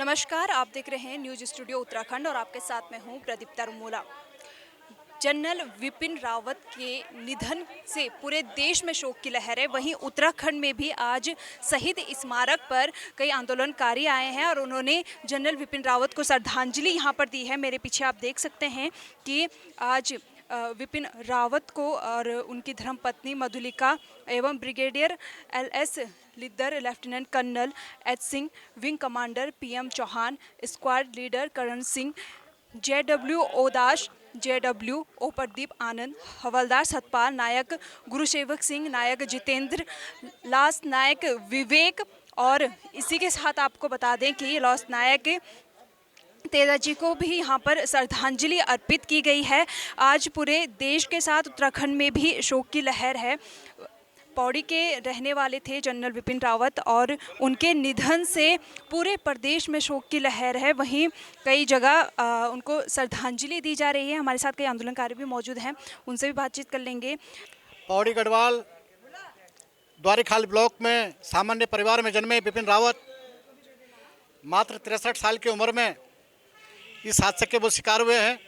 नमस्कार, आप देख रहे हैं न्यूज स्टूडियो उत्तराखंड और आपके साथ मैं हूं प्रदीप्ता रुमोला। जनरल विपिन रावत के निधन से पूरे देश में शोक की लहर है। वहीं उत्तराखंड में भी आज शहीद स्मारक पर कई आंदोलनकारी आए हैं और उन्होंने जनरल विपिन रावत को श्रद्धांजलि यहां पर दी है। मेरे पीछे आप देख सकते हैं कि आज विपिन रावत को और उनकी धर्मपत्नी मधुलिका एवं brigadier LS Lidder, lieutenant colonel H Singh, wing commander PM Chauhan, squad leader Karan Singh, JW ओदास, JW O Pradeep Anand, havildar Satpal, Naik Gurusewak Singh, Naik Jitendra, lance Naik Vivek और इसी के साथ आपको बता दें कि लॉस नायक तेजा जी को भी यहाँ पर श्रद्धांजलि अर्पित की गई है। आज पूरे देश के साथ उत्तराखंड में भी शोक की लहर है। पौड़ी के रहने वाले थे जनरल विपिन रावत और उनके निधन से पूरे प्रदेश में शोक की लहर है। वहीं कई जगह उनको श्रद्धांजलि दी जा रही है। हमारे साथ कई आंदोलनकारी भी मौजूद हैं, उनसे भी बातचीत कर लेंगे। पौड़ी गढ़वाल द्वारीखाल ब्लॉक में सामान्य परिवार में जन्मे विपिन रावत मात्र 63 साल की उम्र में इस हादसे के वो शिकार हुए हैं।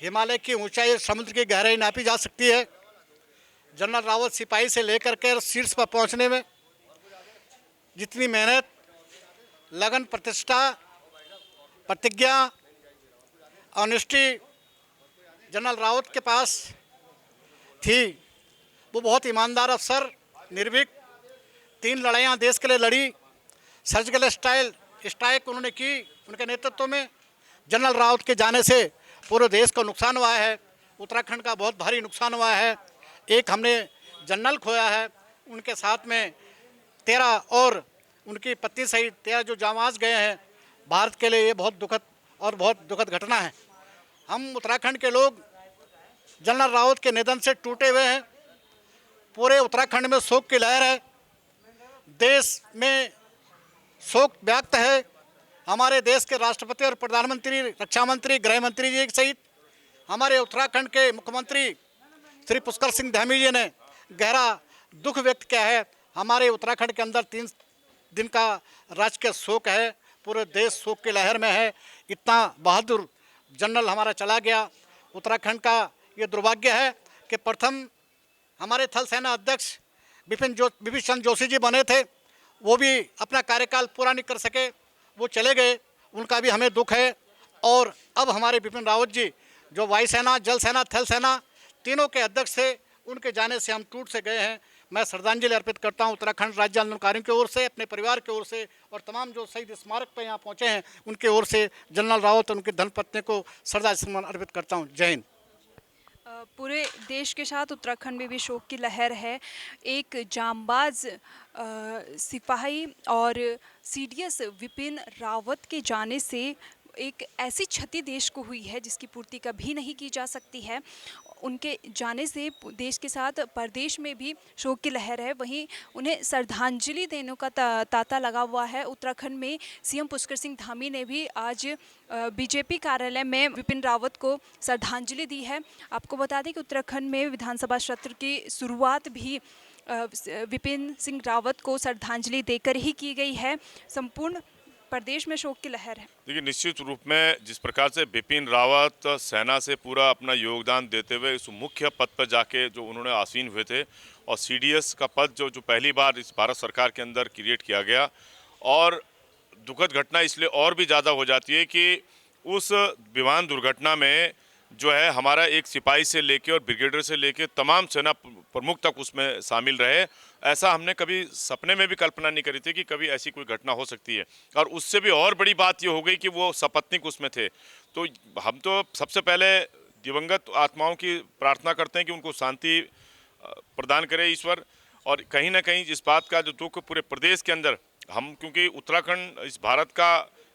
हिमालय की ऊंचाई और समुद्र की गहराई नापी जा सकती है। जनरल रावत सिपाही से लेकर के शीर्ष पर पहुंचने में जितनी मेहनत, लगन, प्रतिष्ठा, प्रतिज्ञा, ऑनेस्टी जनरल रावत के पास थी, वो बहुत ईमानदार अफसर, निर्भीक 3 लड़ाइयाँ देश के लिए लड़ी, सर्जिकल स्ट्राइक उन्होंने की। उनके नेतृत्व में जनरल रावत के जाने से पूरे देश को नुकसान हुआ है। उत्तराखंड का बहुत भारी नुकसान हुआ है। एक हमने जनरल खोया है, उनके साथ में 13 और उनकी पत्नी सहित 13 जो जांबाज गए हैं। भारत के लिए ये बहुत दुखद घटना है। हम उत्तराखंड के लोग जनरल रावत के निधन से टूटे हुए हैं। पूरे उत्तराखंड में शोक की लहर है। देश में शोक व्यक्त है। हमारे देश के राष्ट्रपति और प्रधानमंत्री, रक्षा मंत्री, गृह मंत्री जी सहित हमारे उत्तराखंड के मुख्यमंत्री श्री पुष्कर सिंह धामी जी ने गहरा दुख व्यक्त किया है। हमारे उत्तराखंड के अंदर 3 दिन का राजकीय शोक है। पूरे देश शोक की लहर में है। इतना बहादुर जनरल हमारा चला गया। उत्तराखंड का ये दुर्भाग्य है कि प्रथम हमारे थल सेना अध्यक्ष विपिन चंद्र जोशी जी बने थे, वो भी अपना कार्यकाल पूरा नहीं कर सके, वो चले गए। उनका भी हमें दुख है। और अब हमारे विपिन रावत जी जो वायुसेना, जल सेना, थल सेना तीनों के अध्यक्ष थे, उनके जाने से हम टूट से गए हैं। मैं श्रद्धांजलि अर्पित करता हूं उत्तराखंड राज्य आंदोलनकारियों की ओर से, अपने परिवार की ओर से और तमाम जो शहीद स्मारक पर यहाँ पहुँचे हैं उनके ओर से जनरल रावत और उनकी धर्मपत्नी को श्रद्धांजलि अर्पित करता हूँ। जय हिंद। पूरे देश के साथ उत्तराखंड में भी शोक की लहर है। एक जांबाज सिपाही और CDS विपिन रावत के जाने से एक ऐसी क्षति देश को हुई है जिसकी पूर्ति कभी नहीं की जा सकती है। उनके जाने से देश के साथ प्रदेश में भी शोक की लहर है। वहीं उन्हें श्रद्धांजलि देने का तांता लगा हुआ है। उत्तराखंड में CM पुष्कर सिंह धामी ने भी आज BJP कार्यालय में विपिन रावत को श्रद्धांजलि दी है। आपको बता दें कि उत्तराखंड में विधानसभा सत्र की शुरुआत भी विपिन सिंह रावत को श्रद्धांजलि देकर ही की गई है। संपूर्ण प्रदेश में शोक की लहर है। देखिए, निश्चित रूप में जिस प्रकार से विपिन रावत सेना से पूरा अपना योगदान देते हुए इस मुख्य पद पर जाके जो उन्होंने आसीन हुए थे और CDS का पद जो पहली बार इस भारत सरकार के अंदर क्रिएट किया गया, और दुखद घटना इसलिए और भी ज़्यादा हो जाती है कि उस विमान दुर्घटना में जो है हमारा एक सिपाही से लेके और ब्रिगेडियर से लेके तमाम सेना प्रमुख तक उसमें शामिल रहे। ऐसा हमने कभी सपने में भी कल्पना नहीं करी थी कि कभी ऐसी कोई घटना हो सकती है। और उससे भी और बड़ी बात ये हो गई कि वो सपत्नीक उसमें थे। तो हम तो सबसे पहले दिवंगत आत्माओं की प्रार्थना करते हैं कि उनको शांति प्रदान करे ईश्वर। और कहीं ना कहीं इस बात का जो दुख पूरे प्रदेश के अंदर, हम क्योंकि उत्तराखंड इस भारत का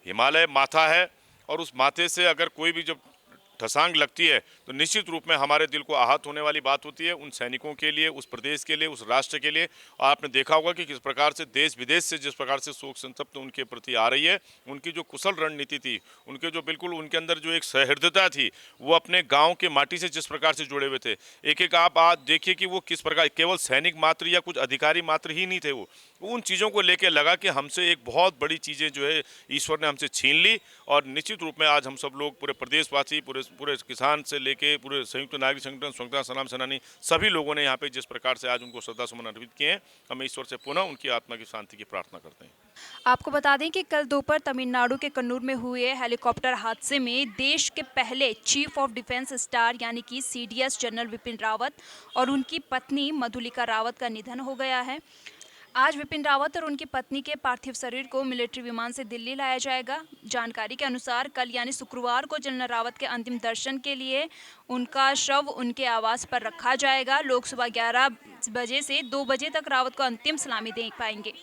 हिमालय माथा है और उस माथे से अगर कोई भी जब ठसांग लगती है तो निश्चित रूप में हमारे दिल को आहत होने वाली बात होती है उन सैनिकों के लिए, उस प्रदेश के लिए, उस राष्ट्र के लिए। और आपने देखा होगा कि किस प्रकार से देश विदेश से जिस प्रकार से शोक संतप्त उनके प्रति आ रही है। उनकी जो कुशल रणनीति थी, उनके जो बिल्कुल उनके अंदर जो एक सहृदयता थी, वो अपने गाँव के माटी से जिस प्रकार से जुड़े हुए थे। एक एक आप आज देखिए कि वो किस प्रकार केवल सैनिक मात्र या कुछ अधिकारी मात्र ही नहीं थे, वो उन चीज़ों को लेकर लगा कि हमसे एक बहुत बड़ी चीज़ें जो है ईश्वर ने हमसे छीन ली। और निश्चित रूप में आज हम सब लोग पूरे प्रदेशवासी, पूरे किसान से लेके पूरे संयुक्त नागरिक संगठन, स्वतंत्रता संग्राम सेनानी, सभी लोगों ने यहाँ पे जिस प्रकार से आज उनको श्रद्धा सुमन अर्पित किए हैं, हम ईश्वर से पुनः उनकी आत्मा की शांति की प्रार्थना करते हैं। आपको बता दें कि कल दोपहर तमिलनाडु के कन्नूर में हुए हेलीकॉप्टर हादसे में देश के पहले चीफ ऑफ डिफेंस स्टाफ यानी कि सीडीएस जनरल विपिन रावत और उनकी पत्नी मधुलिका रावत का निधन हो गया है। आज विपिन रावत और उनकी पत्नी के पार्थिव शरीर को मिलिट्री विमान से दिल्ली लाया जाएगा। जानकारी के अनुसार कल यानी शुक्रवार को जनरल रावत के अंतिम दर्शन के लिए उनका शव उनके आवास पर रखा जाएगा। लोग सुबह 11 बजे से 2 बजे तक रावत को अंतिम सलामी दे पाएंगे।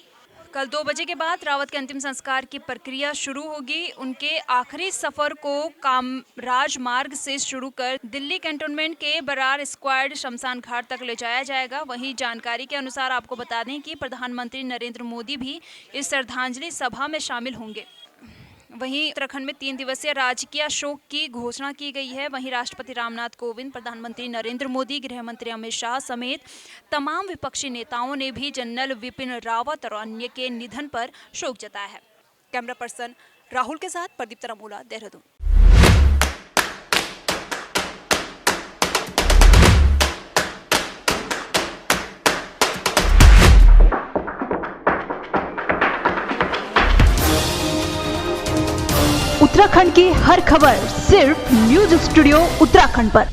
कल 2 बजे के बाद रावत के अंतिम संस्कार की प्रक्रिया शुरू होगी। उनके आखिरी सफर को कामराज मार्ग से शुरू कर दिल्ली कैंटोनमेंट के बरार स्क्वाड शमशान घाट तक ले जाया जाएगा। वहीं जानकारी के अनुसार आपको बता दें कि प्रधानमंत्री नरेंद्र मोदी भी इस श्रद्धांजलि सभा में शामिल होंगे। वहीं उत्तराखंड में 3 दिवसीय राजकीय शोक की घोषणा की गई है। वहीं राष्ट्रपति रामनाथ कोविंद, प्रधानमंत्री नरेंद्र मोदी, गृह मंत्री अमित शाह समेत तमाम विपक्षी नेताओं ने भी जनरल विपिन रावत और अन्य के निधन पर शोक जताया है। कैमरा पर्सन राहुल के साथ प्रदीप तरमूला, देहरादून। उत्तराखंड की हर खबर सिर्फ न्यूज स्टूडियो उत्तराखंड पर।